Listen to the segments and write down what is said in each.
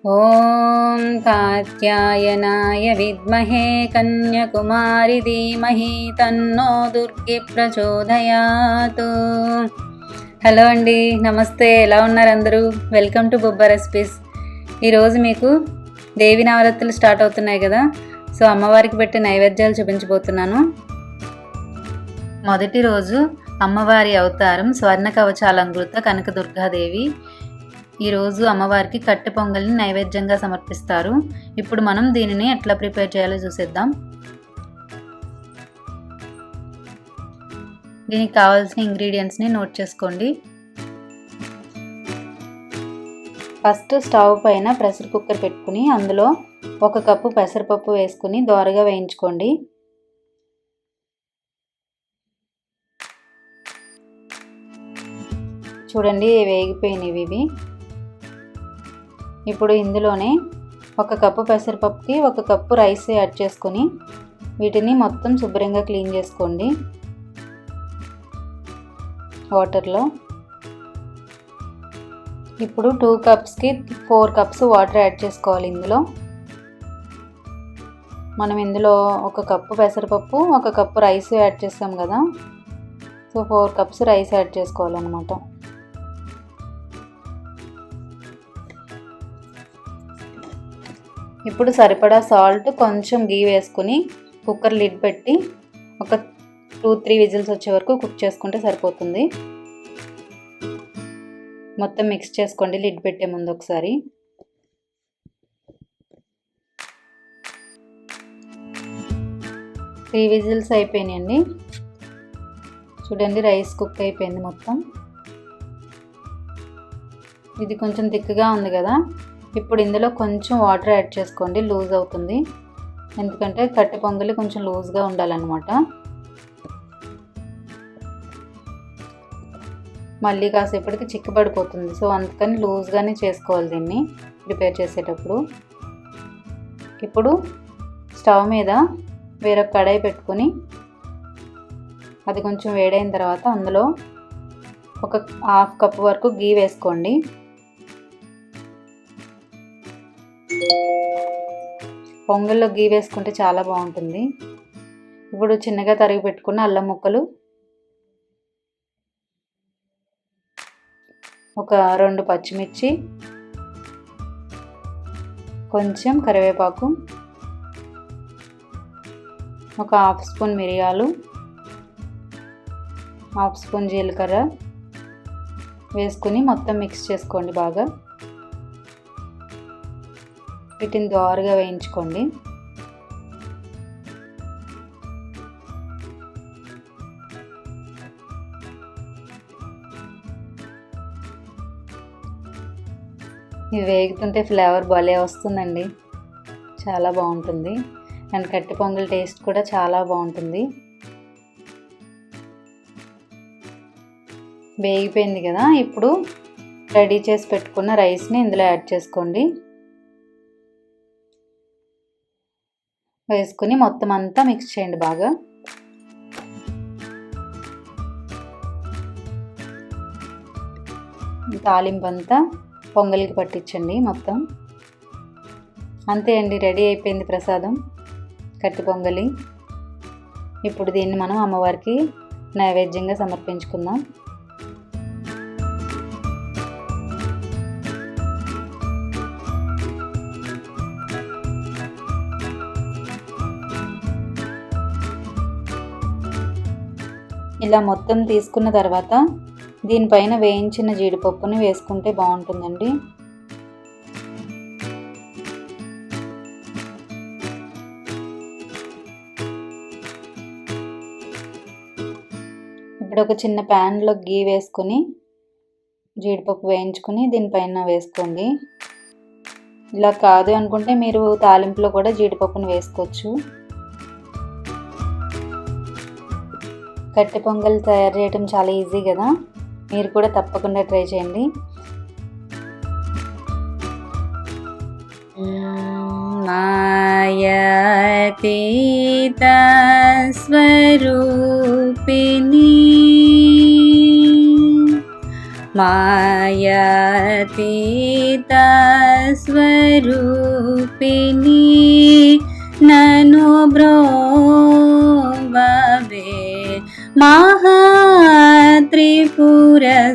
ఓం కాత్యాయనాయ విద్మహే కన్యాకుమారి ధీమహి తన్నో దుర్గే ప్రచోదయాత్. హలో అండి, నమస్తే. ఎలా ఉన్నారు అందరూ? Welcome to Bobba recipes. ఈరోజు మీకు దేవి నవరాత్రులు స్టార్ట్ అవుతున్నాయి కదా, సో అమ్మవారికి పెట్టే నైవేద్యాలు చూపించబోతున్నాను. మొదటి రోజు అమ్మవారి అవతారం స్వర్ణ కవచాలంకృత కనకదుర్గాదేవి. ఈరోజు అమ్మవారికి కట్టె పొంగల్ని నైవేద్యంగా సమర్పిస్తారు. ఇప్పుడు మనం దీనిని ఎట్లా ప్రిపేర్ చేయాలో చూసేద్దాం. దీనికి కావాల్సిన ఇంగ్రీడియంట్స్ని నోట్ చేసుకోండి. ఫస్ట్ స్టవ్ పైన ప్రెషర్ కుక్కర్ పెట్టుకుని అందులో 1 కప్పు పెసరపప్పు వేసుకుని దోరగా వేయించుకోండి. చూడండి, వేగిపోయినవి ఇవి. ఇప్పుడు ఇందులోనే 1 కప్పు పెసరపప్పుకి 1 కప్పు రైస్ యాడ్ చేసుకొని వీటిని మొత్తం శుభ్రంగా క్లీన్ చేసుకోండి వాటర్లో. ఇప్పుడు 2 కప్స్కి 4 కప్స్ వాటర్ యాడ్ చేసుకోవాలి. మనం ఇందులో 1 కప్పు పెసరపప్పు 1 కప్పు రైస్ యాడ్ చేస్తాం కదా, సో 4 కప్స్ రైస్ యాడ్ చేసుకోవాలన్నమాట. ఇప్పుడు సరిపడా సాల్ట్, కొంచెం గీ వేసుకుని కుక్కర్ లిడ్ పెట్టి ఒక 2-3 విజిల్స్ వచ్చే వరకు కుక్ చేసుకుంటే సరిపోతుంది. మొత్తం మిక్స్ చేసుకోండి లిడ్ పెట్టే ముందు ఒకసారి. త్రీ విజిల్స్ అయిపోయినాయండి. చూడండి, రైస్ కుక్ అయిపోయింది మొత్తం. ఇది కొంచెం థిక్గా ఉంది కదా, ఇప్పుడు ఇందులో కొంచెం వాటర్ యాడ్ చేసుకోండి, లూజ్ అవుతుంది. ఎందుకంటే కట్టె పొంగలి కొంచెం లూజ్గా ఉండాలన్నమాట. మళ్ళీ కాసేపటికి చిక్కబడిపోతుంది, సో అందుకని లూజ్గానే చేసుకోవాలి దీన్ని ప్రిపేర్ చేసేటప్పుడు. ఇప్పుడు స్టవ్ మీద వేరొక కడాయి పెట్టుకొని అది కొంచెం వేడైన తర్వాత అందులో 1/2 కప్పు వరకు గీ వేసుకోండి. పొంగల్లో గీ వేసుకుంటే చాలా బాగుంటుంది. ఇప్పుడు చిన్నగా తరిగి పెట్టుకున్న అల్లం ముక్కలు, ఒక 2 పచ్చిమిర్చి, కొంచెం కరివేపాకు, ఒక 1/2 స్పూన్ మిరియాలు, 1/2 స్పూన్ జీలకర్ర వేసుకుని మొత్తం మిక్స్ చేసుకోండి బాగా. వీటిని దోరగా వేయించుకోండి. ఇవి వేగుతుంటే ఫ్లేవర్ భలే వస్తుందండి, చాలా బాగుంటుంది. అండ్ కట్టె పొంగల్ టేస్ట్ కూడా చాలా బాగుంటుంది. వేగిపోయింది కదా, ఇప్పుడు రెడీ చేసి పెట్టుకున్న రైస్ని ఇందులో యాడ్ చేసుకోండి. వేసుకుని మొత్తం అంతా మిక్స్ చేయండి బాగా. తాలింపు అంతా పొంగలికి పట్టించండి మొత్తం. అంతే అండి, రెడీ అయిపోయింది ప్రసాదం, కట్టె పొంగలి. ఇప్పుడు దీన్ని మనం అమ్మవారికి నైవేద్యంగా సమర్పించుకుందాం. ఇలా మొత్తం తీసుకున్న తర్వాత దీనిపైన వేయించిన జీడిపప్పుని వేసుకుంటే బాగుంటుందండి. ఇప్పుడు ఒక చిన్న ప్యాన్లో గీ వేసుకొని జీడిపప్పు వేయించుకొని దీనిపైన వేసుకోండి. ఇలా కాదు అనుకుంటే మీరు తాలింపులో కూడా జీడిపప్పుని వేసుకోవచ్చు. కట్టె పొంగల్ తయారు చేయడం చాలా ఈజీ కదా, మీరు కూడా తప్పకుండా ట్రై చేయండి. మాయాతీత స్వరూపిణి मायातीता स्वरूपिणी స్వరూపిణి నను బ్రోవవే మహాత్రిపుర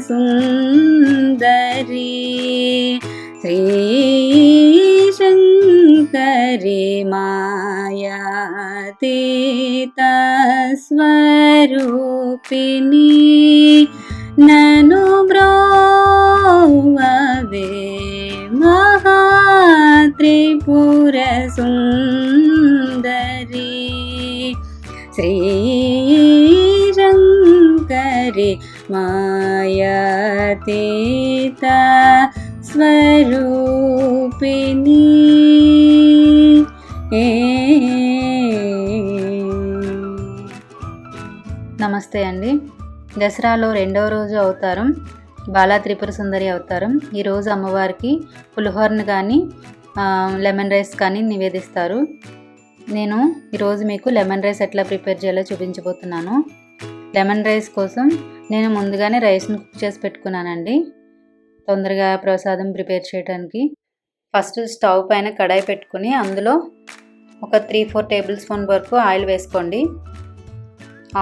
సుందరి శ్రీ శంకరి మాయాతీత స్వరూపిణి నను బ్రోవవే మహాత్రిపుర సుందరి శ్రీ శంకరి మాయాతీత స్వరూపిణి. నమస్తే అండి. దసరాలో రెండవ రోజు అవతారం బాలా త్రిపుర సుందరి అవతారం. ఈరోజు అమ్మవారికి పులిహోరను కానీ లెమన్ రైస్ కానీ నివేదిస్తారు. నేను ఈరోజు మీకు లెమన్ రైస్ ఎట్లా ప్రిపేర్ చేయాలో చూపించబోతున్నాను. లెమన్ రైస్ కోసం నేను ముందుగానే రైస్ను కుక్ చేసి పెట్టుకున్నానండి, తొందరగా ప్రసాదం ప్రిపేర్ చేయడానికి. ఫస్ట్ స్టవ్ పైన కడాయి పెట్టుకుని అందులో ఒక 3-4 టేబుల్ స్పూన్ వరకు ఆయిల్ వేసుకోండి.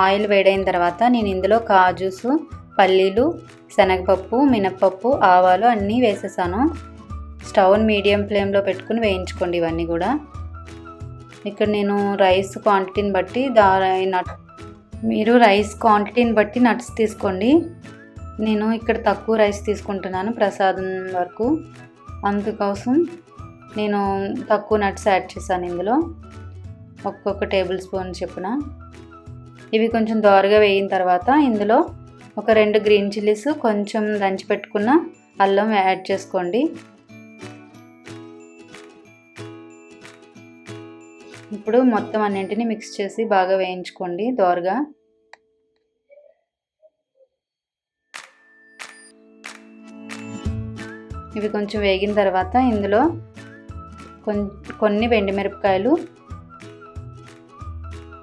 ఆయిల్ వేడైన తర్వాత నేను ఇందులో కాజూసు, పల్లీలు, శనగపప్పు, మినప్పప్పు, ఆవాలు అన్నీ వేసేసాను. స్టవ్ని మీడియం ఫ్లేమ్లో పెట్టుకుని వేయించుకోండి ఇవన్నీ కూడా. ఇక్కడ నేను రైస్ క్వాంటిటీని బట్టి మీరు రైస్ క్వాంటిటీని బట్టి నట్స్ తీసుకోండి. నేను ఇక్కడ తక్కువ రైస్ తీసుకుంటున్నాను ప్రసాదం వరకు, అందుకోసం నేను తక్కువ నట్స్ యాడ్ చేశాను ఇందులో, ఒక్కొక్క టేబుల్ స్పూన్ చొప్పున. ఇవి కొంచెం దోరగా వేయిన తర్వాత ఇందులో ఒక 2 గ్రీన్ చిల్లీస్, కొంచెం దంచి పెట్టుకున్న అల్లం యాడ్ చేసుకోండి. ఇప్పుడు మొత్తం అన్నింటినీ మిక్స్ చేసి బాగా వేయించుకోండి దోరగా. ఇవి కొంచెం వేగిన తర్వాత ఇందులో కొన్ని ఎండుమిరపకాయలు,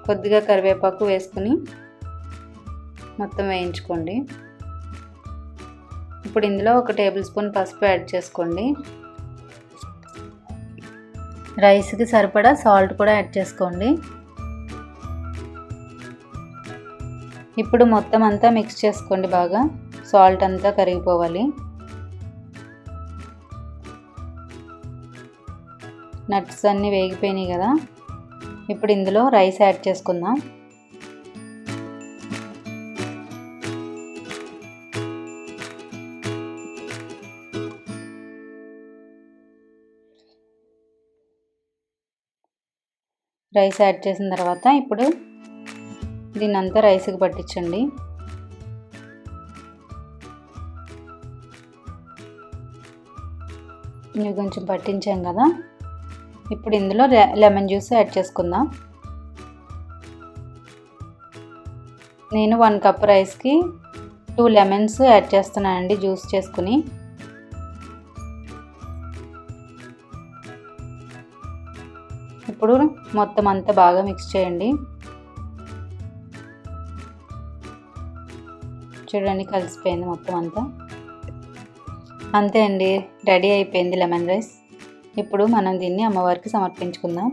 కొద్దిగా కరివేపాకు వేసుకుని మొత్తం వేయించుకోండి. ఇప్పుడు ఇందులో ఒక టేబుల్ స్పూన్ పసుపు యాడ్ చేసుకోండి. రైస్కి సరిపడా సాల్ట్ కూడా యాడ్ చేసుకోండి. ఇప్పుడు మొత్తం అంతా మిక్స్ చేసుకోండి బాగా, సాల్ట్ అంతా కరిగిపోవాలి. నట్స్ అన్నీ వేగిపోయినాయి కదా, ఇప్పుడు ఇందులో రైస్ యాడ్ చేసుకుందాం. రైస్ యాడ్ చేసిన తర్వాత ఇప్పుడు దీన్ని అంతా రైస్కి పట్టించండి. ఇవి కొంచెం పట్టించాం కదా, ఇప్పుడు ఇందులో లెమన్ జ్యూస్ యాడ్ చేసుకుందాం. నేను 1 కప్ రైస్కి 2 లెమన్స్ యాడ్ చేస్తున్నానండి జ్యూస్ చేసుకుని. ఇప్పుడు మొత్తం అంతా బాగా మిక్స్ చేయండి. చూడండి కలిసిపోయింది మొత్తం అంతా. అంతే అండి, రెడీ అయిపోయింది లెమన్ రైస్. ఇప్పుడు మనం దీన్ని అమ్మవారికి సమర్పించుకుందాం.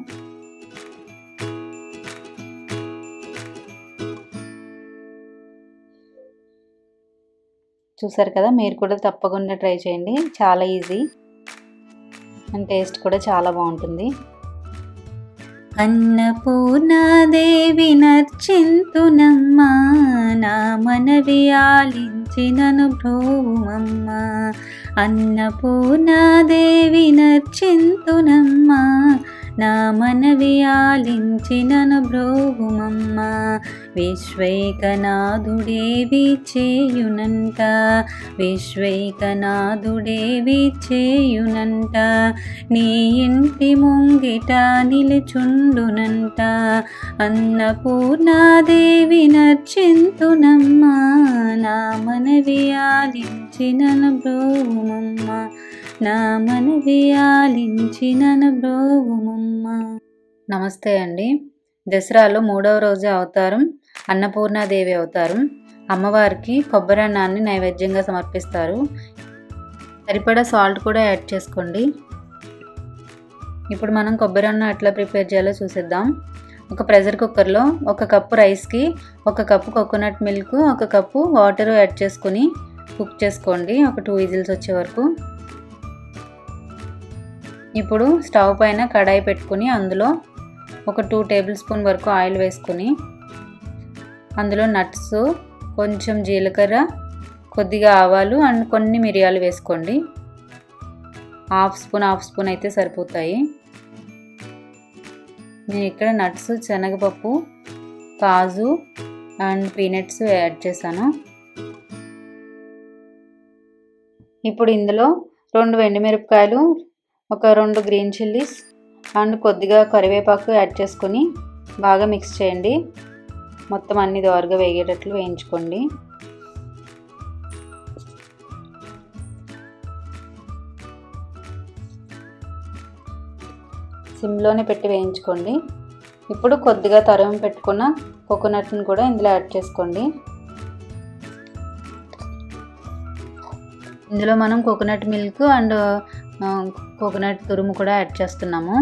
చూసారు కదా, మీరు కూడా తప్పకుండా ట్రై చేయండి. చాలా ఈజీ అండ్ టేస్ట్ కూడా చాలా బాగుంటుంది. అన్నపూర్ణాదేవి నర్చింతునమ్మ, నా మనవి ఆలించినను భ్రోమమ్మ. అన్నపూర్ణాదేవి నర్చింతునమ్మ, నా మనవి ఆలించినను భ్రోమమ్మ. విశ్వైకనాథుడేవి చేయునంట, విశ్వైకనాథుడేవి చేయునంట. నీ ఇంటి ముంగిట నిలుచుండునంట. అన్నపూర్ణాదేవి నర్చింతునమ్మ, నా మనవి ఆలించినను భ్రోమమ్మ, నా మనవి ఆలించినను భ్రోమమ్మ. నమస్తే అండి. దసరాలో 3వ రోజు అవతారం అన్నపూర్ణాదేవి అవతారం. అమ్మవారికి కొబ్బరన్నాన్ని నైవేద్యంగా సమర్పిస్తారు. సరిపడా సాల్ట్ కూడా యాడ్ చేసుకోండి. ఇప్పుడు మనం కొబ్బరి అన్నం ఎట్లా ప్రిపేర్ చేయాలో చూసేద్దాం. ఒక ప్రెషర్ కుక్కర్లో 1 కప్పు రైస్కి 1 cup coconut milk 1 cup water add చేసుకొని కుక్ చేసుకోండి ఒక 2 విజిల్స్ వచ్చే వరకు. ఇప్పుడు స్టవ్ పైన కడాయి పెట్టుకొని అందులో ఒక 2 టేబుల్ స్పూన్ వరకు ఆయిల్ వేసుకొని అందులో నట్స్, కొంచెం జీలకర్ర, కొద్దిగా ఆవాలు అండ్ కొన్ని మిరియాలు వేసుకోండి. హాఫ్ స్పూన్ అయితే సరిపోతాయి. నేను ఇక్కడ నట్స్, శనగపప్పు, కాజు అండ్ పీనట్స్ యాడ్ చేశాను. ఇప్పుడు ఇందులో 2 ఎండుమిరపకాయలు, ఒక 2 గ్రీన్ చిల్లీస్ అండ్ కొద్దిగా కరివేపాకు యాడ్ చేసుకొని బాగా మిక్స్ చేయండి. మొత్తం అన్ని దోరగా వేగేటట్లు వేయించుకోండి. సిమ్లోనే పెట్టి వేయించుకోండి. ఇప్పుడు కొద్దిగా తరిగి పెట్టుకున్న కోకోనట్ని కూడా ఇందులో యాడ్ చేసుకోండి. ఇందులో మనం కోకోనట్ మిల్క్ అండ్ కోకోనట్ తురుము కూడా యాడ్ చేస్తున్నాము.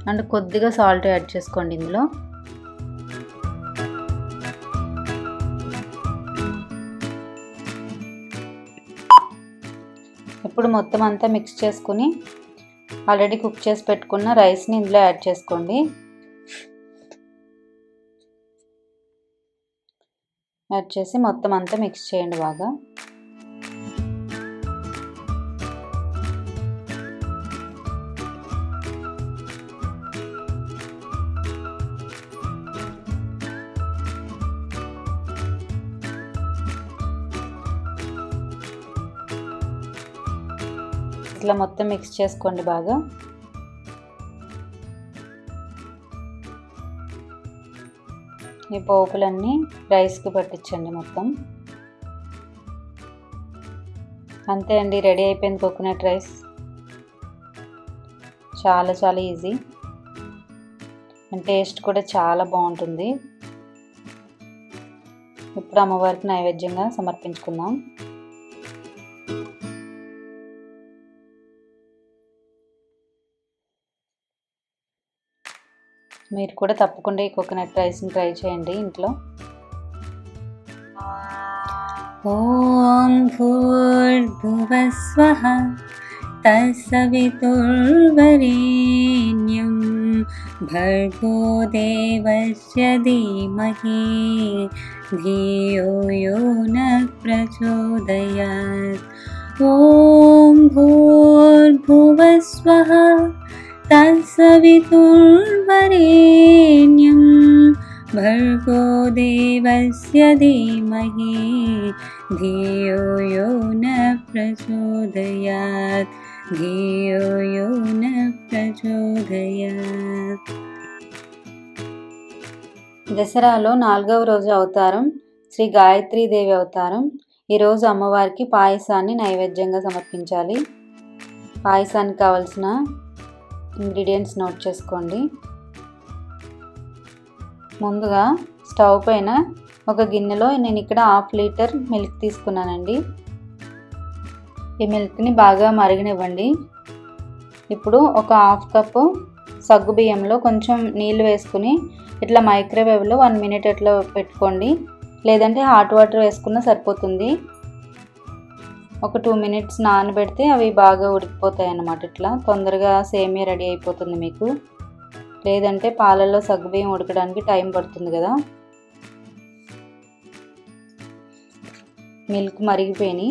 అండ్ కొద్దిగా సాల్ట్ యాడ్ చేసుకోండి ఇందులో. ఇప్పుడు మొత్తం అంతా మిక్స్ చేసుకుని ఆల్రెడీ కుక్ చేసి పెట్టుకున్న రైస్ని ఇందులో యాడ్ చేసుకోండి. యాడ్ చేసి మొత్తం అంతా మిక్స్ చేయండి బాగా. ఇట్లా మొత్తం మిక్స్ చేసుకోండి బాగా. ఈ పోపులన్నీ రైస్కి పట్టించండి మొత్తం. అంతే అండి, రెడీ అయిపోయింది కోకోనట్ రైస్. చాలా ఈజీ అండ్ టేస్ట్ కూడా చాలా బాగుంటుంది. ఇప్పుడు అమ్మవారికి నైవేద్యంగా సమర్పించుకుందాం. మీరు కూడా తప్పకుండా ఈ కోకోనట్ రైస్ని ట్రై చేయండి ఇంట్లో. ఓం భూర్భువస్వః తత్సవితుర్వరేణ్యం భర్గో దేవస్య ధీమహి ధియో యో నః ప్రచోదయాత్. ఓం భూర్భువస్వః తత్సవితుర్వరేణ్యం భర్గో దేవస్య ధీమహి ధియో యో నః ప్రచోదయాత్. ధియో యో నః ప్రచోదయాత్. దసరాలో 4వ రోజు అవతారం శ్రీ గాయత్రీదేవి అవతారం. ఈరోజు అమ్మవారికి పాయసాన్ని నైవేద్యంగా సమర్పించాలి. పాయసానికి కావలసిన ఇంగ్రీడియంట్స్ నోట్ చేసుకోండి. ముందుగా స్టవ్ పైన ఒక గిన్నెలో నేను ఇక్కడ 1/2 లీటర్ మిల్క్ తీసుకున్నానండి. ఈ మిల్క్ని బాగా మరగనివ్వండి. ఇప్పుడు ఒక 1/2 కప్పు సగ్గు బియ్యంలో కొంచెం నీళ్ళు వేసుకుని ఇట్లా మైక్రోవేవ్లో 1 మినిట్ అట్లా పెట్టుకోండి. లేదంటే హాట్ వాటర్ వేసుకున్నా సరిపోతుంది. ఒక 2 మినిట్స్ నానబెడితే అవి బాగా ఉడికిపోతాయి అన్నమాట. ఇట్లా తొందరగా సేమియా రెడీ అయిపోతుంది మీకు. లేదంటే పాలల్లో సగ్గుబియ్యం ఉడకడానికి టైం పడుతుంది కదా. మిల్క్ మరిగిపోయి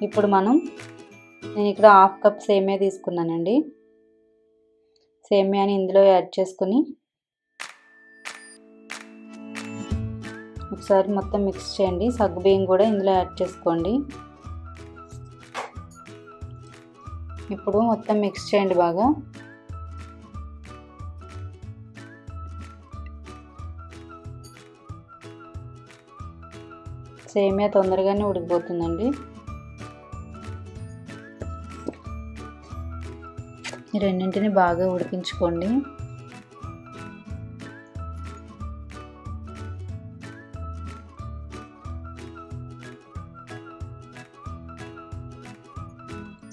ఇప్పుడు నేను ఇక్కడ 1/2 కప్ సేమియా తీసుకున్నానండి. సేమియాని ఇందులో యాడ్ చేసుకుని ఒకసారి మొత్తం మిక్స్ చేయండి. సగ్గుబియ్యం కూడా ఇందులో యాడ్ చేసుకోండి. ఇప్పుడు మొత్తం మిక్స్ చేయండి బాగా. సేమియా తొందరగానే ఉడికిపోతుందండి. ఈ రెండింటిని బాగా ఉడికించుకోండి.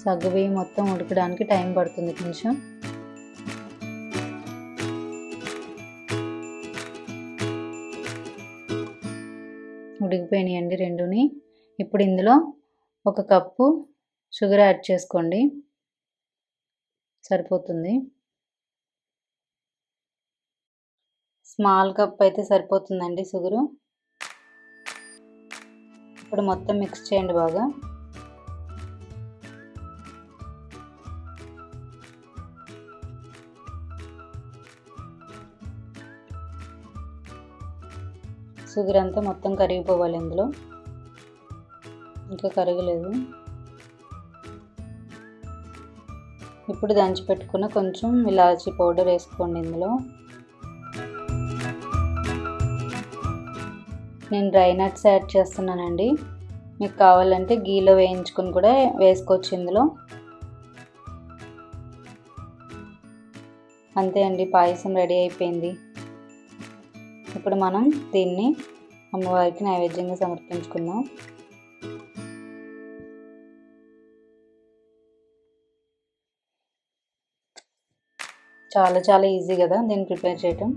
సగ్గుబియ్యం మొత్తం ఉడకడానికి టైం పడుతుంది కొంచెం. ఉడికిపోయినాయండి రెండుని. ఇప్పుడు ఇందులో 1 కప్పు షుగర్ యాడ్ చేసుకోండి, సరిపోతుంది. స్మాల్ కప్ అయితే సరిపోతుందండి షుగరు. ఇప్పుడు మొత్తం మిక్స్ చేయండి బాగా. షుగర్ అంతా మొత్తం కరిగిపోవాలి ఇందులో, ఇంకా కరగలేదు. ఇప్పుడు దంచి పెట్టుకున్న కొంచెం ఇలాచీ పౌడర్ వేసుకోండి ఇందులో. నేను డ్రై నట్స్ యాడ్ చేస్తున్నానండి, మీకు కావాలంటే గీలో వేయించుకొని కూడా వేసుకోవచ్చు ఇందులో. అంతే అండి, పాయసం రెడీ అయిపోయింది. ఇప్పుడు మనం దీన్ని అమ్మవారికి నైవేద్యంగా సమర్పించుకుందాం. చాలా చాలా ఈజీ కదా దీన్ని ప్రిపేర్ చేయటం,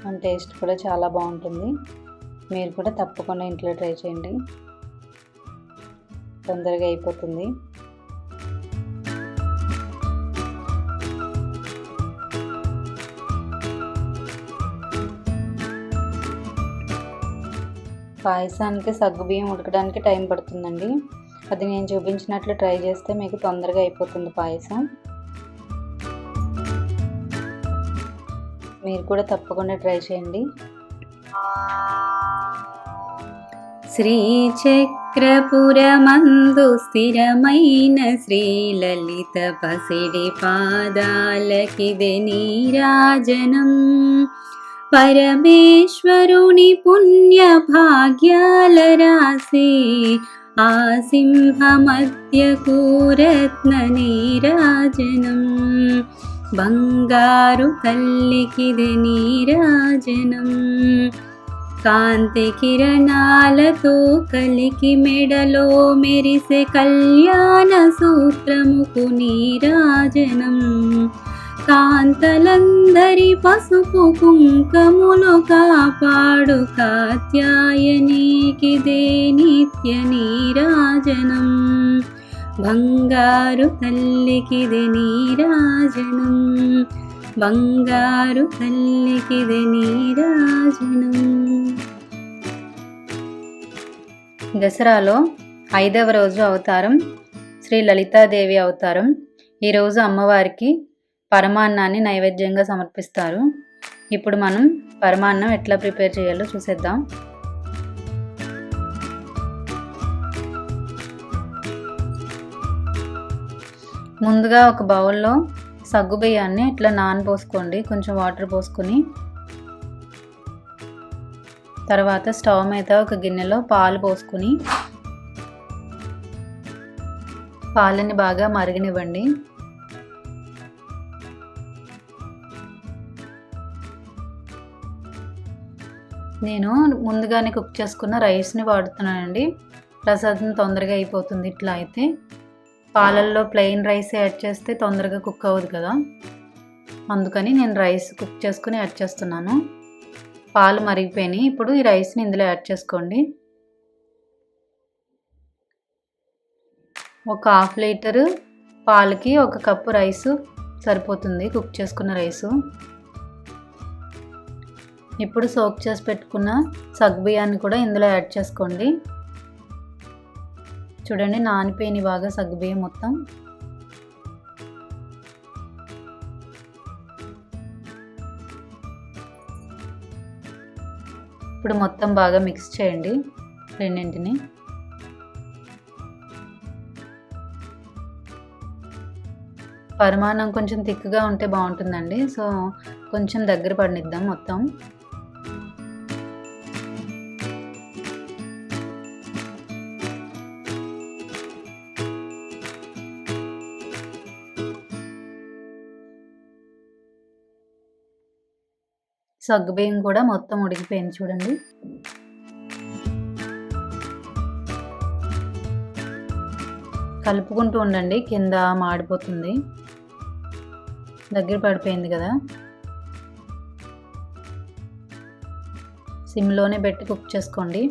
అండ్ టేస్ట్ కూడా చాలా బాగుంటుంది. మీరు కూడా తప్పకుండా ఇంట్లో ట్రై చేయండి, తొందరగా అయిపోతుంది. పాయసానికి సగ్గుబియ్యం ఉడకడానికి టైం పడుతుందండి. అది నేను చూపించినట్లు ట్రై చేస్తే మీకు తొందరగా అయిపోతుంది పాయసం. మీరు కూడా తప్పకుండా ట్రై చేయండి. శ్రీచక్రపురమందు స్థిరమైన శ్రీలలిత పసిడి పాదాలకిదే నీరాజనం. పరమేశ్వరుని పుణ్య భాగ్యాల రాసి ఆ సింహ మధ్యకు రత్న నీరాజనం. బంగారు తల్లికిదే నీరాజనం. కాంతి కిరణాలతో కలికి మెడలో మెరిసే కళ్యాణ సూత్రముకు నీరాజనం. కాంతలందరి పసుపు కుంకములు కాపాడు కాత్యాయనికిదే నిత్య నీరాజనం. బంగారు తల్లికిదే నీరాజనం. బంగారు తల్లికిదే నీరాజనం. దసరాలో 5వ రోజు అవతారం శ్రీ లలితాదేవి అవతారం. ఈరోజు అమ్మవారికి పరమాన్నాన్ని నైవేద్యంగా సమర్పిస్తారు. ఇప్పుడు మనం పరమాన్నం ఎట్లా ప్రిపేర్ చేయాలో చూసేద్దాం. ముందుగా ఒక బౌల్లో సగ్గుబియ్యాన్ని ఇట్లా నానబోసుకోండి, కొంచెం వాటర్ పోసుకొని. తర్వాత స్టవ్ మీద ఒక గిన్నెలో పాలు పోసుకొని పాలని బాగా మరగనివ్వండి. నేను ముందుగానే కుక్ చేసుకున్న రైస్ని వాడుతున్నానండి, ప్రసాదం తొందరగా అయిపోతుంది. ఇట్లా అయితే పాలల్లో ప్లెయిన్ రైస్ యాడ్ చేస్తే తొందరగా కుక్ అవ్వదు కదా, అందుకని నేను రైస్ కుక్ చేసుకుని యాడ్ చేస్తున్నాను. పాలు మరిగిపోయినాయి. ఇప్పుడు ఈ రైస్ని ఇందులో యాడ్ చేసుకోండి. ఒక 1/2 లీటరు పాలకి 1 కప్పు రైసు సరిపోతుంది, కుక్ చేసుకున్న రైసు. ఇప్పుడు సోక్ చేసి పెట్టుకున్న సగ్గుబియ్యాన్ని కూడా ఇందులో యాడ్ చేసుకోండి. చూడండి, నానిపోయిన బాగా సగ్గుబియ్యం మొత్తం. ఇప్పుడు మొత్తం బాగా మిక్స్ చేయండి రెండింటిని. పరమాన్నం కొంచెం థిక్గా ఉంటే బాగుంటుందండి, సో కొంచెం దగ్గర పడనిద్దాం మొత్తం. సగ్గుబియ్యం కూడా మొత్తం ఉడికిపోయింది చూడండి. కలుపుకుంటూ ఉండండి, కింద మాడిపోతుంది. దగ్గర పడిపోయింది కదా, సిమ్లోనే పెట్టి కుక్ చేసుకోండి.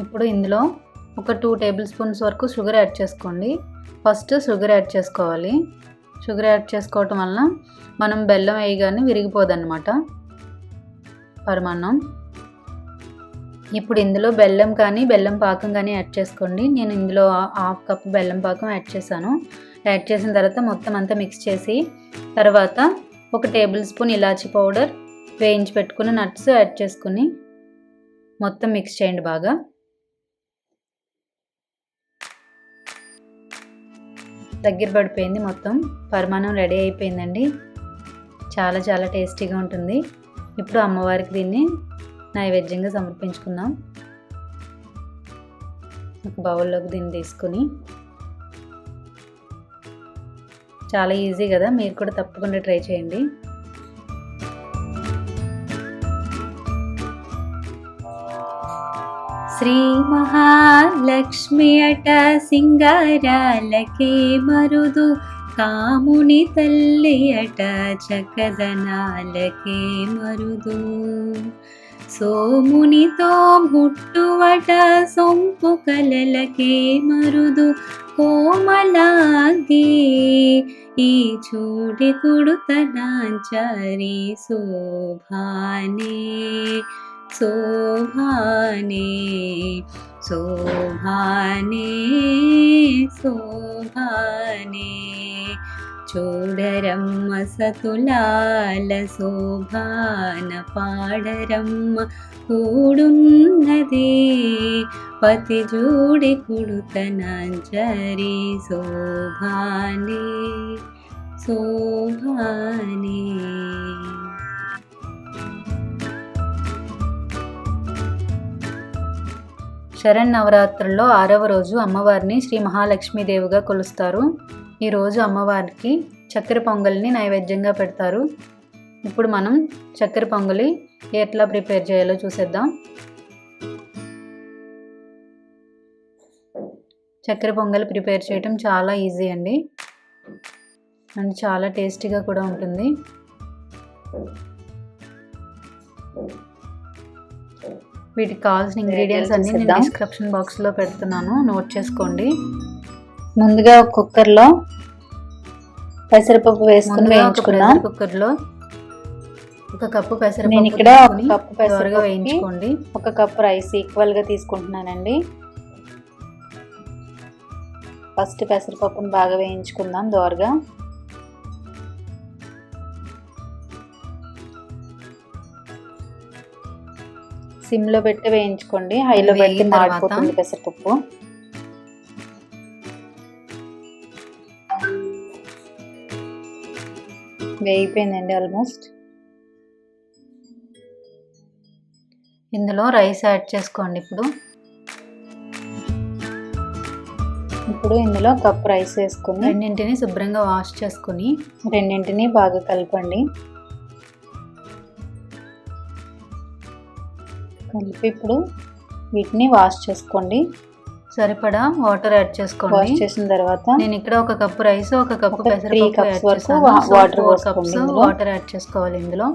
ఇప్పుడు ఇందులో ఒక 2 టేబుల్ స్పూన్స్ వరకు షుగర్ యాడ్ చేసుకోండి. ఫస్ట్ షుగర్ యాడ్ చేసుకోవాలి. షుగర్ యాడ్ చేసుకోవటం వలన మనం బెల్లం వేయగానే విరిగిపోదన్నమాట పరమాన్నం. ఇప్పుడు ఇందులో బెల్లం కానీ బెల్లం పాకం కానీ యాడ్ చేసుకోండి. నేను ఇందులో 1/2 కప్ బెల్లం పాకం యాడ్ చేశాను. యాడ్ చేసిన తర్వాత మొత్తం అంతా మిక్స్ చేసి, తర్వాత 1 టేబుల్ స్పూన్ ఇలాచీ పౌడర్, వేయించి పెట్టుకున్న నట్స్ యాడ్ చేసుకుని మొత్తం మిక్స్ చేయండి బాగా. దగ్గర పడిపోయింది, మొత్తం పరమాన్నం రెడీ అయిపోయిందండి. చాలా చాలా టేస్టీగా ఉంటుంది. ఇప్పుడు అమ్మవారికి దీన్ని నైవేద్యంగా సమర్పించుకుందాం. ఒక బౌల్లోకి దీన్ని తీసుకుని, చాలా ఈజీ కదా, మీరు కూడా తప్పకుండా ట్రై చేయండి. శ్రీ మహాలక్ష్మి అట సింగారాలకే మరుదు, కాముని తల్లి అట చకదనాలకే మరుదు. సోమునితో ముట్టువట సొంపు కలలకే మరుదు, కోమలాగే ఈ చూడి కుడుతనాంచారి శోభానే శోభానే శోభానే శోభానే. చూడరమ్మ సతులాల శోభాన పాడరమ్మ కూడున్నదే, పతి జూడి కుడుతనాంచరి శోభానే శోభానే. శరన్నవరాత్రుల్లో 6వ రోజు అమ్మవారిని శ్రీ మహాలక్ష్మీదేవిగా కొలుస్తారు. ఈరోజు అమ్మవారికి చక్కెర పొంగల్ని నైవేద్యంగా పెడతారు. ఇప్పుడు మనం చక్కెర పొంగలి ఎట్లా ప్రిపేర్ చేయాలో చూసేద్దాం. చక్కెర పొంగలి ప్రిపేర్ చేయడం చాలా ఈజీ అండి, అండ్ చాలా టేస్టీగా కూడా ఉంటుంది. వీటికి కావాల్సిన ఇంగ్రీడియంట్స్ అన్ని నేను డిస్క్రిప్షన్ బాక్స్లో పెడుతున్నాను, నోట్ చేసుకోండి. ముందుగా కుక్కర్లో పెసరపప్పు వేసుకుని వేయించుకున్నాం. కుక్కర్లో 1 కప్పు పెసరపప్పు, నేను ఇక్కడ 1 కప్పు పెసరపప్పు వేయించుకోండి. 1 కప్పు రైస్ ఈక్వల్గా తీసుకుంటున్నానండి. ఫస్ట్ పెసరపప్పును బాగా వేయించుకుందాం దోరగా. సిమ్లో పెట్టి వేయించుకోండి, హైలో పెట్టి మాడిపోతుంది పెసరపప్పు. వేగిపోయిందండి ఆల్మోస్ట్. ఇందులో రైస్ యాడ్ చేసుకోండి. ఇప్పుడు ఇందులో కప్పు రైస్ వేసుకుని రెండింటిని శుభ్రంగా వాష్ చేసుకుని రెండింటిని బాగా కలపండి. కలిపి ఇప్పుడు వీటిని వాష్ చేసుకోండి. సరిపడా వాటర్ యాడ్ చేసుకోండి. వాష్ చేసిన తర్వాత నేను ఇక్కడ 1 కప్పు రైస్ 1 కప్పు పెసరపప్పు వరకు వాటర్ యాడ్ చేసుకోవాలి. ఇందులో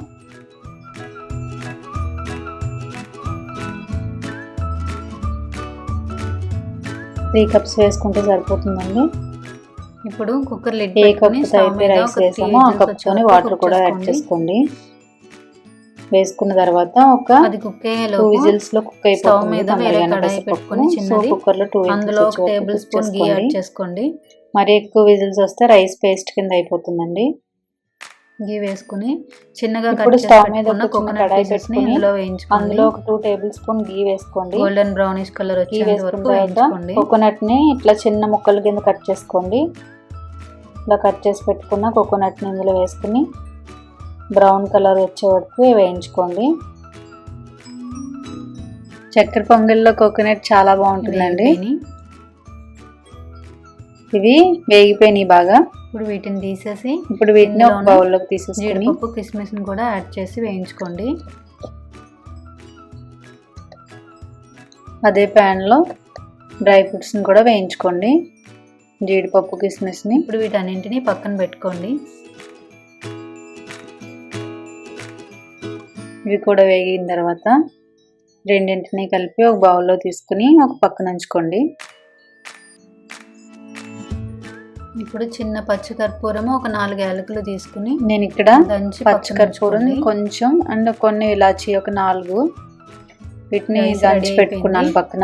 త్రీ కప్స్ వేసుకుంటే సరిపోతుందండి. ఇప్పుడు కుక్కర్ లిడ్ పెట్టుకొని రైస్ వేసాము, ఆ కప్తోని వాటర్ కూడా యాడ్ చేసుకోండి. వేసుకున్న తర్వాత ఒక 2 విజిల్స్ లో కుక్ అయిపోతుంది. కుక్కర్ లో 2 అందులో 1 టేబుల్ స్పూన్ ఘీ యాడ్ చేసుకోండి. మరి ఎక్కువ విజిల్స్ వస్తే రైస్ పేస్ట్ కింద అయిపోతుందండి. ఘీ వేసుకుని చిన్నగా కట్ చేసుకున్న కోకోనట్ పీసెస్ ని ఇందులో వేయించుకోండి. అందులో ఒక 2 టేబుల్ స్పూన్ ఘీ వేసుకోండి. గోల్డెన్ బ్రౌనిష్ కలర్ వచ్చేంత వరకు వేయించుకోండి. కోకోనట్ ని ఇట్లా చిన్న ముక్కల కింద కట్ చేసుకోండి. ఇలా కట్ చేసి పెట్టుకున్న కోకోనట్ ని ఇందులో వేసుకుని బ్రౌన్ కలర్ వచ్చే వరకు వేయించుకోండి. చక్కెర పొంగల్లో కోకోనట్ చాలా బాగుంటుందండి. ఇవి వేగిపోయినాయి బాగా. ఇప్పుడు వీటిని తీసేసి వీటిని ఒక బౌల్లోకి తీసేసి జీడిపప్పు కిస్మిస్ని కూడా యాడ్ చేసి వేయించుకోండి. అదే ప్యాన్లో డ్రై ఫ్రూట్స్ని కూడా వేయించుకోండి, జీడిపప్పు కిస్మిస్ని. ఇప్పుడు వీటన్నింటినీ పక్కన పెట్టుకోండి. ఇవి కూడా వేగిన తర్వాత రెండింటిని కలిపి ఒక బౌల్లో తీసుకుని ఒక పక్కన ఉంచుకోండి. ఇప్పుడు చిన్న పచ్చికర్పూరము ఒక 4 యాలకులు తీసుకుని నేను ఇక్కడ పచ్చికర్పూరం కొంచెం అండ్ కొన్ని ఇలాచి ఒక 4 వీటిని దంచి పెట్టుకున్నాను పక్కన.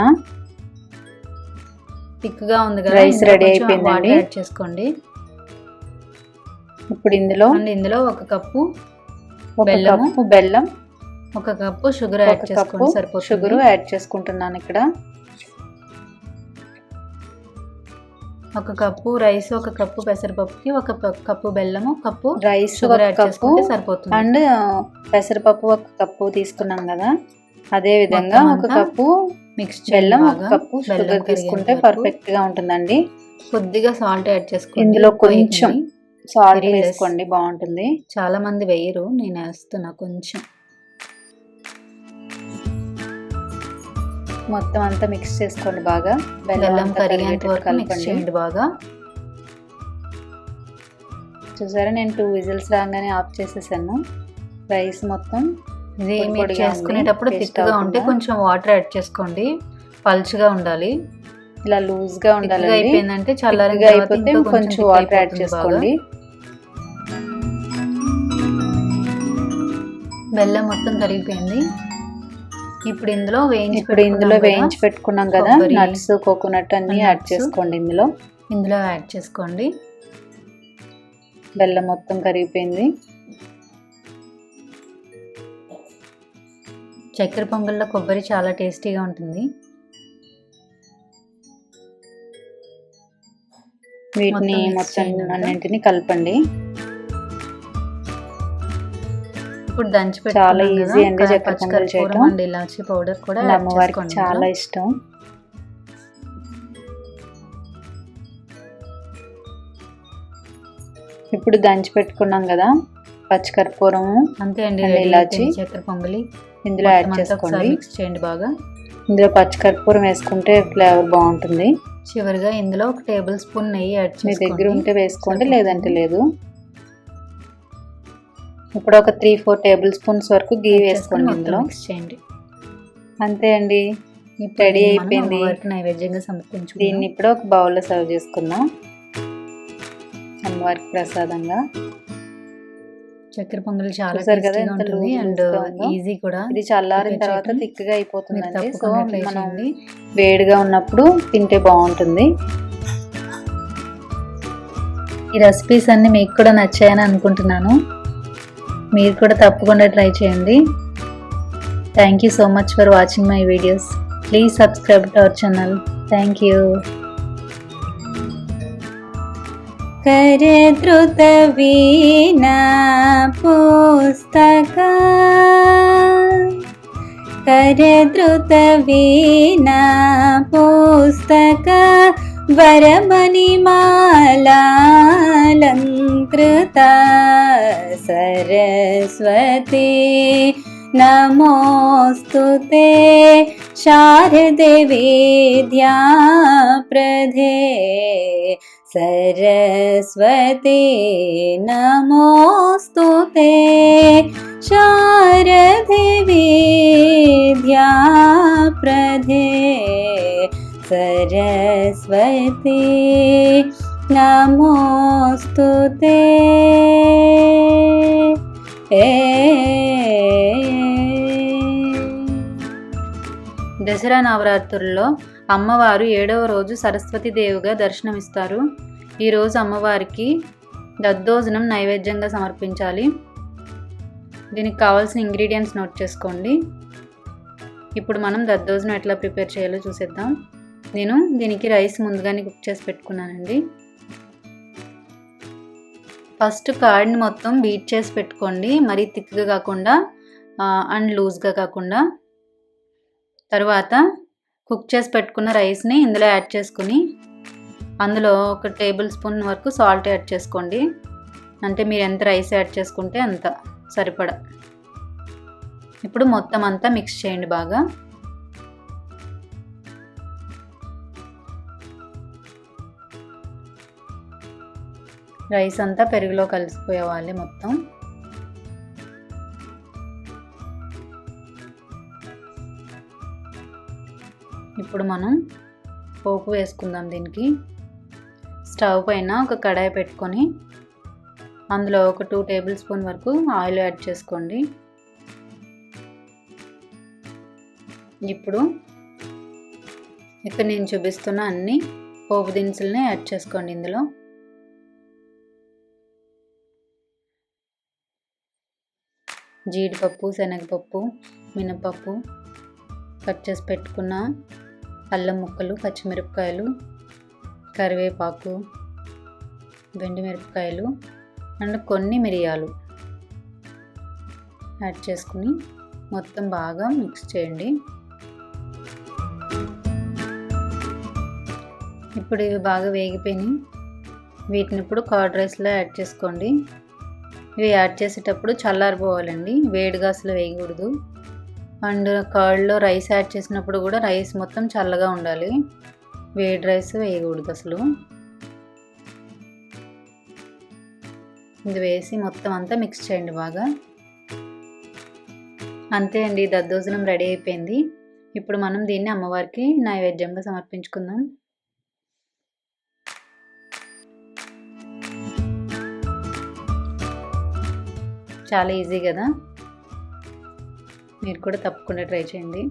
థిక్గా ఉంది కదా, రైస్ రెడీ అయిపోయిందండి. యాడ్ చేసుకోండి. ఇప్పుడు ఇందులో ఒక కప్పు బెల్లం, ఒక కప్పు షుగర్ యాడ్ చేసుకోండి. సరిపోతుంది. షుగర్ యాడ్ చేసుకుంటున్నాను ఇక్కడ. ఒక కప్పు రైస్, ఒక కప్పు పెసరపప్పుకి ఒక కప్పు బెల్లము, కప్పు రైస్ షుగర్ యాడ్ చేసుకుంటే సరిపోతుంది. అండ్ పెసరపప్పు ఒక కప్పు తీసుకున్నాం కదా, అదే విధంగా ఒక కప్పు మిక్స్ బెల్లం, ఒక కప్పు షుగర్ తీసుకుంటే పర్ఫెక్ట్ గా ఉంటుందండి. కొద్దిగా సాల్ట్ యాడ్ చేసుకోండి. ఇందులో కొంచెం సాల్ట్ వేసుకోండి, బాగుంటుంది. చాలా మంది వేయరు, నేను వేస్తున్నా కొంచెం. మొత్తం అంతా మిక్స్ చేసుకోండి బాగా. బెల్లం కరిగేంత వరకు మిక్స్ చేయండి బాగా. చూసారా, నేను 2 విజిల్స్ రాగానే ఆఫ్ చేసేసాను. రైస్ మొత్తం ఇది మీరు చేసుకునేటప్పుడు థిక్గా ఉంటే కొంచెం వాటర్ యాడ్ చేసుకోండి. పల్చగా ఉండాలి, ఇలా లూజ్గా ఉండాలి. అయిపోయిందంటే చల్లగా అయిపోతే కొంచెం వాటర్ యాడ్ చేసుకోండి. బెల్లం మొత్తం కరిగిపోయింది. ఇప్పుడు ఇందులో వేయించి పెట్టుకున్నాం కదా నట్స్, కోకోనట్ అన్ని యాడ్ చేసుకోండి. ఇందులో యాడ్ చేసుకోండి. బెల్లం మొత్తం కరిగిపోయింది. చక్కెర పొంగల్లో కొబ్బరి చాలా టేస్టీగా ఉంటుంది. వీటిని మొత్తం అన్నింటినీ కలపండి. ఇప్పుడు దంచి పెట్టి చాలా ఈజీ అండి చక్కెర పొంగల్ చేయడం. అండ్ ఇలాచీ పౌడర్ కూడా అమ్మవారికి చాలా ఇష్టం. ఇప్పుడు దంచి పెట్టుకున్నాం కదా పచ్చికర్పూరం, అంతే అండి, ఇలాచి చక్కెర పొంగలి ఇందులో యాడ్ చేసుకోండి. మిక్స్ చేయండి బాగా. ఇందులో పచ్చికర్పూరం వేసుకుంటే ఫ్లేవర్ బాగుంటుంది. చివరిగా ఇందులో ఒక టేబుల్ స్పూన్ నెయ్యి యాడ్ చేసుకోండి. మీ దగ్గర ఉంటే వేసుకోండి, లేదంటే లేదు. ఇప్పుడు ఒక 3-4 టేబుల్ స్పూన్స్ వరకు గీ వేసుకోండి. ఇందులో మిక్స్ చేయండి. అంతే అండి, రెడీ అయిపోయింది. నైవేద్యంగా సమర్పించుకుందాం. దీన్ని ఇప్పుడు ఒక బౌల్లో సర్వ్ చేసుకుందాం అమ్మవారికి ప్రసాదంగా. చక్కెర పొంగల్ చాలా టేస్టీగా ఉంటుంది అండ్ ఈజీ కూడా. ఇది చల్లారిన తర్వాత థిక్గా అయిపోతుందండి. సో మనం వేడిగా ఉన్నప్పుడు తింటే బాగుంటుంది. ఈ రెసిపీస్ అన్ని మీకు కూడా నచ్చాయని అనుకుంటున్నాను. మీరు కూడా తప్పకుండా ట్రై చేయండి. Thank you so much for watching my videos. Please subscribe to our channel. Thank you. करद्रुत वीणा पुस्तक, करद्रुत वीणा पुस्तक, वरमणिमालालङ्कृता सरस्वती नमोस्तुते, शारदे विद्याप्रदे सरस्वती नमोस्तुते, शारदे विद्याप्रदे सरस्वती नमोस्तुते. దసరా నవరాత్రుల్లో అమ్మవారు 7వ రోజు సరస్వతి దేవిగా దర్శనమిస్తారు. ఈరోజు అమ్మవారికి దద్దోజనం నైవేద్యంగా సమర్పించాలి. దీనికి కావాల్సిన ఇంగ్రీడియంట్స్ నోట్ చేసుకోండి. ఇప్పుడు మనం దద్దోజనం ఎట్లా ప్రిపేర్ చేయాలో చూసేద్దాం. నేను దీనికి రైస్ ముందుగానే కుక్ చేసి పెట్టుకున్నానండి. ఫస్ట్ కర్డ్ని మొత్తం బీట్ చేసి పెట్టుకోండి, మరీ థిక్గా కాకుండా అండ్ లూజ్గా కాకుండా. తర్వాత కుక్ చేసి పెట్టుకున్న రైస్ని ఇందులో యాడ్ చేసుకుని అందులో ఒక టేబుల్ స్పూన్ వరకు సాల్ట్ యాడ్ చేసుకోండి. అంటే మీరు ఎంత రైస్ యాడ్ చేసుకుంటే అంత సరిపడా. ఇప్పుడు మొత్తం అంతా మిక్స్ చేయండి బాగా. రైస్ అంతా పెరుగులో కలిసిపోయేవాలి మొత్తం. ఇప్పుడు మనం పోపు వేసుకుందాం. దీనికి స్టవ్ పైన ఒక కడాయి పెట్టుకొని అందులో ఒక 2 టేబుల్ స్పూన్ వరకు ఆయిల్ యాడ్ చేసుకోండి. ఇప్పుడు ఇక్కడ నేను చూపిస్తున్న అన్ని పోపు దినుసుల్ని యాడ్ చేసుకోండి. ఇందులో జీడిపప్పు, శనగపప్పు, మినపప్పు, కట్ చేసి పెట్టుకున్న అల్లం ముక్కలు, పచ్చిమిరపకాయలు, కరివేపాకు, మిరపకాయలు అండ్ కొన్ని మిరియాలు యాడ్ చేసుకుని మొత్తం బాగా మిక్స్ చేయండి. ఇప్పుడు ఇవి బాగా వేగిపోయినాయి. వీటిని ఇప్పుడు కర్డ్ రైస్లో యాడ్ చేసుకోండి. ఇవి యాడ్ చేసేటప్పుడు చల్లారిపోవాలండి, వేడిగా అసలు వేయకూడదు. అండ్ కర్డ్లో రైస్ యాడ్ చేసినప్పుడు కూడా రైస్ మొత్తం చల్లగా ఉండాలి, వేడి రైస్ వేయకూడదు అసలు. ఇది వేసి మొత్తం అంతా మిక్స్ చేయండి బాగా. అంతే అండి, దద్దోజనం రెడీ అయిపోయింది. ఇప్పుడు మనం దీన్ని అమ్మవారికి నైవేద్యంగా సమర్పించుకుందాం. చాలా ఈజీ కదా, మీరు కూడా తప్పకుండా ట్రై చేయండి.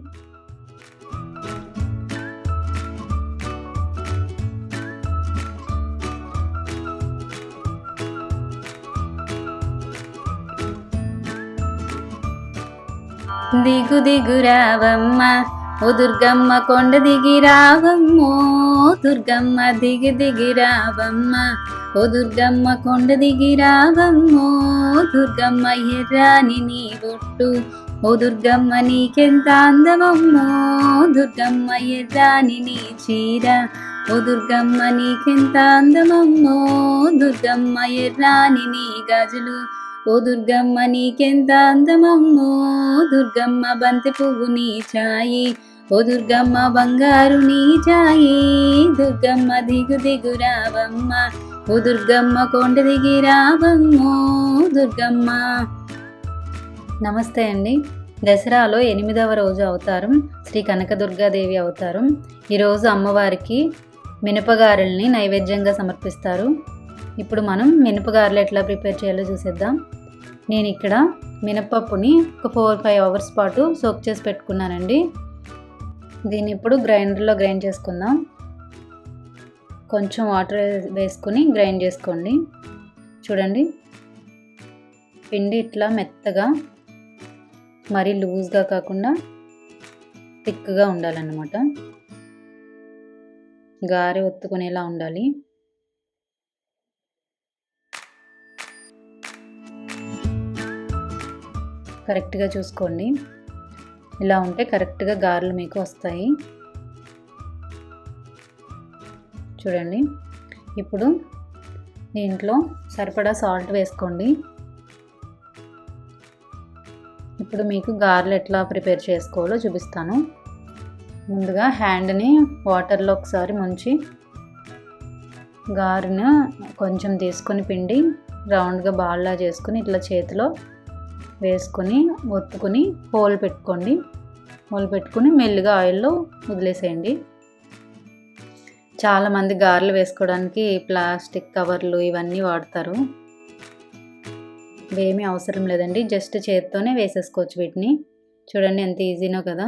దిగు దిగు రావమ్మ ఓ దుర్గమ్మ, కొండ దిగి రావమ్మో దుర్గమ్మ, దిగి దిగి రావమ్మ ఓ దుర్గమ్మ, కొండ దిగి రావమ్మో దుర్గమ్మ, ఎర్రాని నీ బొట్టు ఓ దుర్గమ్మ నీకెంత అందమమ్మో దుర్గమ్మ, ఎర్రాని నీ చీర ఓ దుర్గమ్మ నీకెంత అందమమ్మో దుర్గమ్మ, ఎర్రాని నీ గాజులు ఓ దుర్గమ్మ నీకెంత అందమమ్మో దుర్గమ్మ, బంతి పువ్వు నీ ఛాయి ఓ దుర్గమ్మ, బంగారు నీ ఛాయి దుర్గమ్మ, దిగు దిగు రావమ్మ ఓ దుర్గమ్మ, కొండ దిగి రావమ్మో దుర్గమ్మ. నమస్తే అండి. దసరాలో 8వ రోజు అవతారం శ్రీ కనకదుర్గాదేవి అవతారం. ఈరోజు అమ్మవారికి మినపగారెల్ని నైవేద్యంగా సమర్పిస్తారు. ఇప్పుడు మనం మినపగారెలు ఎట్లా ప్రిపేర్ చేయాలో చూసేద్దాం. నేను ఇక్కడ మినపప్పుని ఒక 4-5 అవర్స్ పాటు సోక్ చేసి పెట్టుకున్నానండి. దీన్ని ఇప్పుడు గ్రైండర్లో గ్రైండ్ చేసుకుందాం. కొంచెం వాటర్ వేసుకుని గ్రైండ్ చేసుకోండి. చూడండి, పిండి ఇట్లా మెత్తగా, మరీ లూజ్గా కాకుండా థిక్గా ఉండాలన్నమాట. గారె ఒత్తుకునేలా ఉండాలి. కరెక్ట్గా చూసుకోండి, ఇలా ఉంటే కరెక్ట్గా గారెలు మీకు వస్తాయి. చూడండి, ఇప్పుడు దీంట్లో సరిపడా సాల్ట్ వేసుకోండి. ఇప్పుడు మీకు గారెలు ఎట్లా ప్రిపేర్ చేసుకోవాలో చూపిస్తాను. ముందుగా హ్యాండ్ని వాటర్లో ఒకసారి ముంచి గారెను కొంచెం తీసుకొని పిండి రౌండ్గా బాల్లా చేసుకుని ఇట్లా చేతిలో వేసుకొని ఒత్తుకుని హోల్ పెట్టుకోండి. హోల్ పెట్టుకుని మెల్లిగా ఆయిల్లో వదిలేసేయండి. చాలామంది గారెలు వేసుకోవడానికి ప్లాస్టిక్ కవర్లు ఇవన్నీ వాడతారు. ఇవేమీ అవసరం లేదండి, జస్ట్ చేత్తోనే వేసేసుకోవచ్చు వీటిని. చూడండి ఎంత ఈజీనో కదా.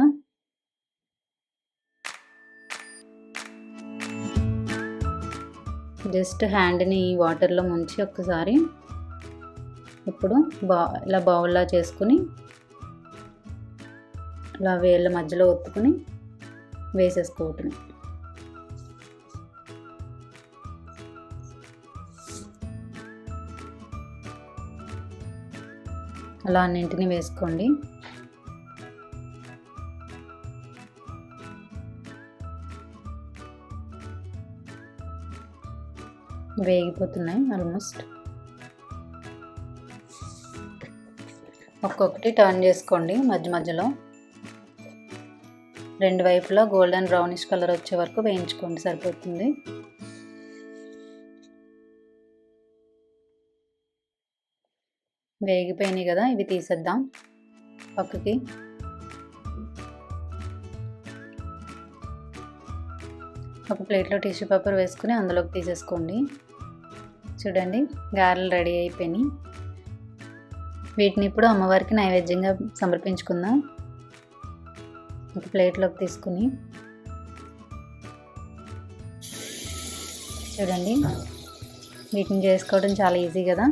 జస్ట్ హ్యాండ్ని వాటర్లో ముంచి ఒక్కసారి ఇప్పుడు ఇలా బౌల్లా చేసుకుని ఇలా వేళ్ళ మధ్యలో ఒత్తుకుని వేసేసుకోవటం. అలా అన్నింటినీ వేసుకోండి. వేగిపోతున్నాయి ఆల్మోస్ట్. ఒక్కొక్కటి టర్న్ చేసుకోండి మధ్య మధ్యలో. రెండు వైపులా గోల్డెన్ బ్రౌనిష్ కలర్ వచ్చే వరకు వేయించుకోండి, సరిపోతుంది. వేగిపోయినాయి కదా, ఇవి తీసేద్దాం పక్కకి. ఒక ప్లేట్లో టిష్యూ పేపర్ వేసుకుని అందులోకి తీసేసుకోండి. చూడండి, గారెలు రెడీ అయిపోయినాయి. వీటిని ఇప్పుడు అమ్మవారికి నైవేద్యంగా సమర్పించుకుందాం. ఒక ప్లేట్లోకి తీసుకుని చూడండి, వీటిని చేసుకోవడం చాలా ఈజీ కదా,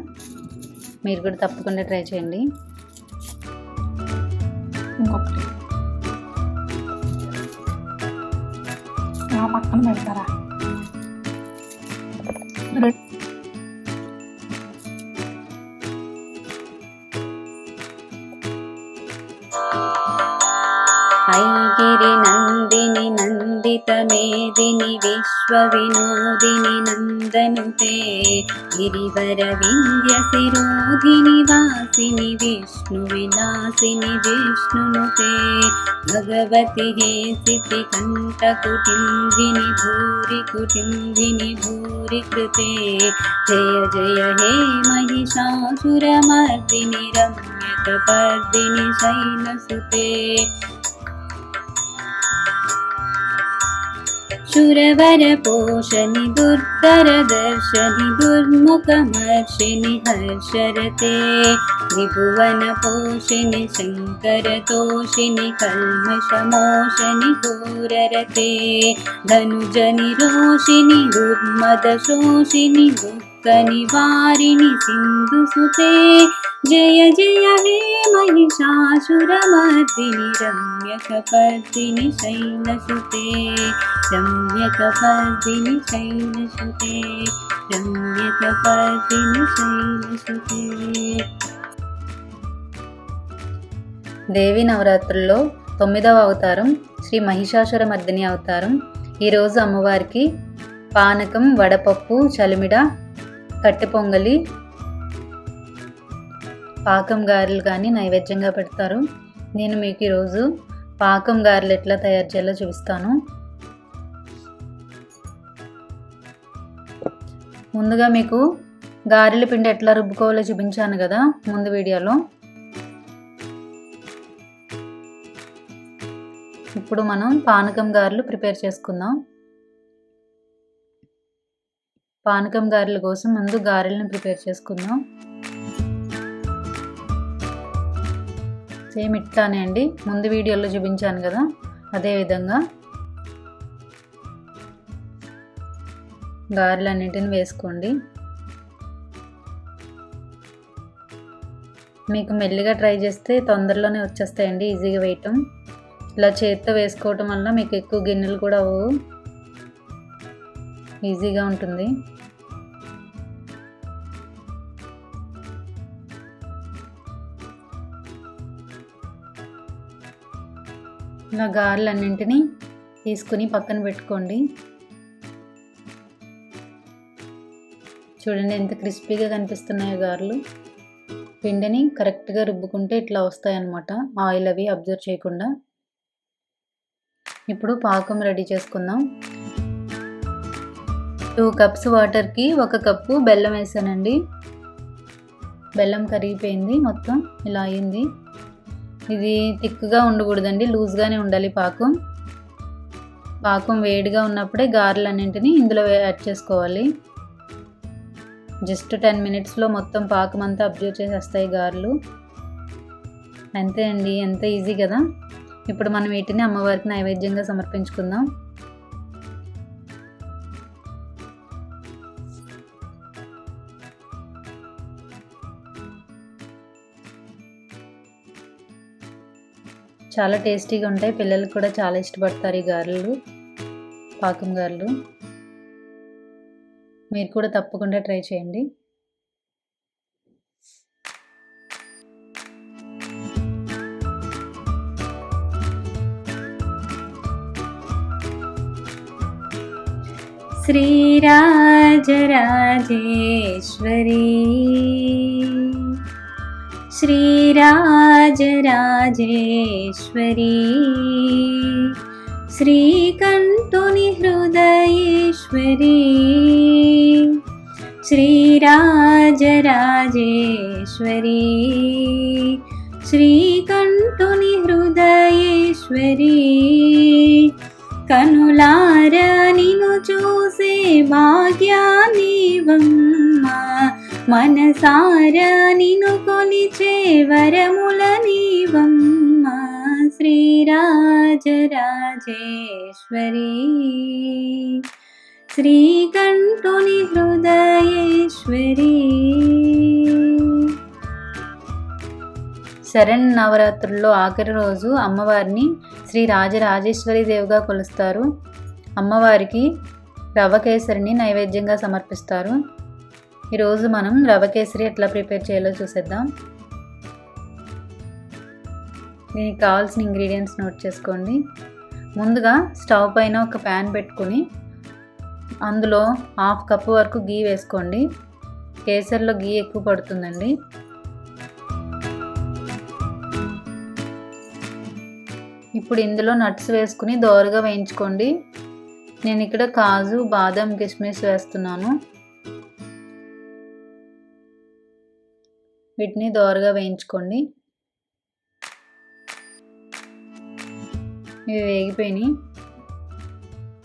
మీరు కూడా తప్పకుండా ట్రై చేయండి. ఇంకొకటి పక్కన పెడతారా? ఐగిరి నందిని నందిత మేదిని విశ్వ వినోదిని నందనుతే గిరివర వింధ్య శిరోధిని వాసిని విష్ణు విలాసిని విష్ణునుతే భగవతి హేసితి కంఠ కుటింభిని భూరి కుటింభిని భూరి కృతే జయ జయ హే మహిషాసురమర్దిని రమ్యకపర్దిని శైలసుతే శురవర పోషని దుర్ధర దర్శని దుర్ముఖమర్షిని హర్షరతే త్రిభువన పోషిని శంకర తోషిని కల్మషమోషని ఘోరరతే ధనుజని రోషిని దుర్మద శోషిని దుఃఖ నివారిణి సింధుసుతే జయ జయ హే महिषासुरमर्दिनि रम्यकपर्दिनि शैलसुते रम्यकपर्दिनि शैलसुते रम्यकपर्दिनि शैलसुते. దేవి నవరాత్రుల్లో 9వ అవతారం శ్రీ మహిషాసురమర్దిని అవతారం. ఈరోజు అమ్మవారికి పానకం, వడపప్పు, చలిమిడ, కట్టె పొంగలి, పాకం గారెలు కానీ నైవేద్యంగా పెడతారు. నేను మీకు ఈరోజు పాకం గారెలు ఎట్లా తయారు చేయాలో చూపిస్తాను. ముందుగా మీకు గారెల పిండి ఎట్లా రుబ్బుకోవాలో చూపించాను కదా ముందు వీడియోలో. ఇప్పుడు మనం పానకం గారెలు ప్రిపేర్ చేసుకుందాం. పానకం గారెల కోసం ముందు గారెలను ప్రిపేర్ చేసుకుందాం. సేమ్ ఇట్లానే అండి, ముందు వీడియోలో చూపించాను కదా అదేవిధంగా గారెలన్నింటిని వేసుకోండి. మీకు మెల్లిగా ట్రై చేస్తే తొందరలోనే వచ్చేస్తాయండి, ఈజీగా వేయటం. ఇలా చేత్తో వేసుకోవటం వల్ల మీకు ఎక్కువ గిన్నెలు కూడా అవ్వవు, ఈజీగా ఉంటుంది. ఇలా గారెలన్నింటినీ తీసుకుని పక్కన పెట్టుకోండి. చూడండి ఎంత క్రిస్పీగా కనిపిస్తున్నాయో గారెలు. పిండిని కరెక్ట్గా రుబ్బుకుంటే ఇట్లా వస్తాయన్నమాట, ఆయిల్ అవి అబ్జర్వ్ చేయకుండా. ఇప్పుడు పాకం రెడీ చేసుకుందాం. 2 కప్స్ వాటర్కి 1 కప్పు బెల్లం వేసానండి. బెల్లం కరిగిపోయింది, మొత్తం ఇలా అయింది. ఇది థిక్గా ఉండకూడదండి, లూజ్గానే ఉండాలి పాకం. పాకం వేడిగా ఉన్నప్పుడే గారెలన్నింటినీ ఇందులో యాడ్ చేసుకోవాలి. జస్ట్ 10 మినిట్స్లో మొత్తం పాకం అంతా అబ్జర్వ్ చేసేస్తాయి గారెలు. అంతే అండి, ఎంత ఈజీ కదా. ఇప్పుడు మనం వీటిని అమ్మవారికి నైవేద్యంగా సమర్పించుకుందాం. చాలా టేస్టీగా ఉంటాయి, పిల్లలు కూడా చాలా ఇష్టపడతారు ఈ గారెలు, పాకం గారెలు. మీరు కూడా తప్పకుండా ట్రై చేయండి. श्रीराजराजेश्वरी श्रीराजराजेश्वरी श्रीकण्ठुनि हृदयेश्वरी శ్రీరాజరాజేశ్వరీ శ్రీకంఠుని హృదయేశ్వరీ కనులార నిన్ను చూసే భాగ్యానివమ్మ మనసార నిన్ను కొలిచే వరములనివమ్మ శ్రీరాజరాజేశ్వరీ శ్రీకంఠుని హృదయేశ్వరీ. శరన్నవరాత్రుల్లో ఆఖరి రోజు అమ్మవారిని శ్రీ రాజరాజేశ్వరి దేవిగా కొలుస్తారు. అమ్మవారికి రవ్వ కేసరిని నైవేద్యంగా సమర్పిస్తారు. ఈరోజు మనం రవ్వ కేసరి ఎట్లా ప్రిపేర్ చేయాలో చూసేద్దాం. దీనికి కావాల్సిన ఇంగ్రీడియంట్స్ నోట్ చేసుకోండి. ముందుగా స్టవ్ పైన ఒక ప్యాన్ పెట్టుకుని అందులో 1/2 కప్పు వరకు గీ వేసుకోండి. కేసరిలో గీ ఎక్కువ పడుతుందండి. ఇప్పుడు ఇందులో నట్స్ వేసుకుని దోరగా వేయించుకోండి. నేను ఇక్కడ కాజు, బాదం, కిస్మిస్ వేస్తున్నాను. వీటిని దోరగా వేయించుకోండి. ఇవి వేగిపోయినాయి.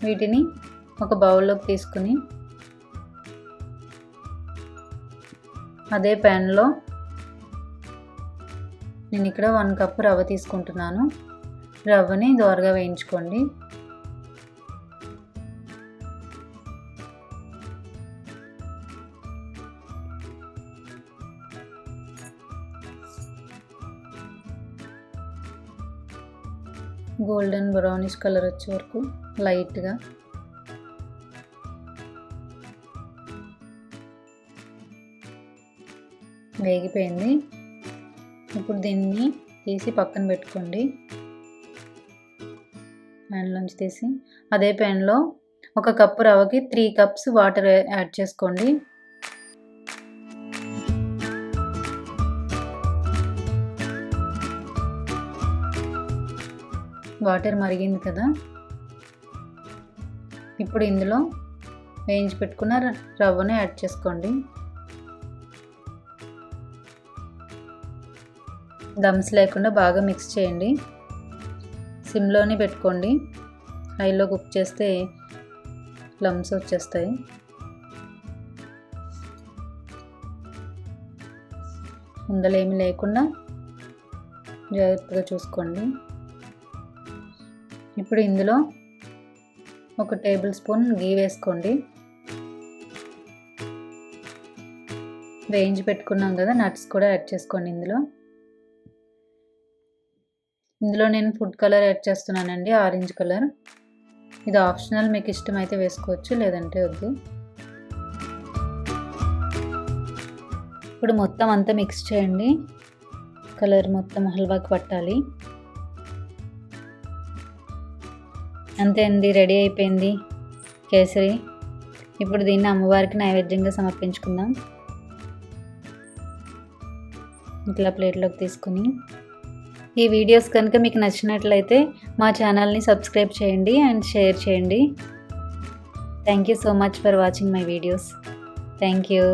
వీటిని ఒక బౌల్లోకి తీసుకుని అదే ప్యాన్లో నేను ఇక్కడ 1 కప్పు రవ్వ తీసుకుంటున్నాను. రవ్వని దోరగా వేయించుకోండి. గోల్డెన్ బ్రౌనిష్ కలర్ వచ్చే వరకు లైట్గా వేగిపోయింది. ఇప్పుడు దీన్ని తీసి పక్కన పెట్టుకోండి. ప్యాన్లోంచి తీసి అదే ప్యాన్లో 1 కప్పు రవ్వకి 3 కప్స్ వాటర్ యాడ్ చేసుకోండి. వాటర్ మరిగింది కదా. ఇప్పుడు ఇందులో వేయించి పెట్టుకున్న రవ్వను యాడ్ చేసుకోండి. దమ్స్ లేకుండా బాగా మిక్స్ చేయండి. సిమ్లోనే పెట్టుకోండి. హైలో కుక్ చేస్తే లమ్స్ వచ్చేస్తాయి. ఉండలేమి లేకుండా జాగ్రత్తగా చూసుకోండి. ఇప్పుడు ఇందులో 1 టేబుల్ స్పూన్ గీ వేసుకోండి. వేయించి పెట్టుకున్నాం కదా, నట్స్ కూడా యాడ్ చేసుకోండి. ఇందులో నేను ఫుడ్ కలర్ యాడ్ చేస్తున్నానండి, ఆరెంజ్ కలర్. ఇది ఆప్షనల్, మీకు ఇష్టమైతే వేసుకోవచ్చు, లేదంటే వద్దు. ఇప్పుడు మొత్తం అంతా మిక్స్ చేయండి. కలర్ మొత్తం హల్వాకి పట్టాలి. అంతే అండి, రెడీ అయిపోయింది కేసరి. ఇప్పుడు దీన్ని అమ్మవారికి నైవేద్యంగా సమర్పించుకుందాం. ఇట్లా ప్లేట్లోకి తీసుకుని ఈ వీడియోస్ కనుక మీకు నచ్చినట్లయితే మా ఛానల్ని సబ్స్క్రైబ్ చేయండి అండ్ షేర్ చేయండి. Thank you so much for watching my videos. Thank you.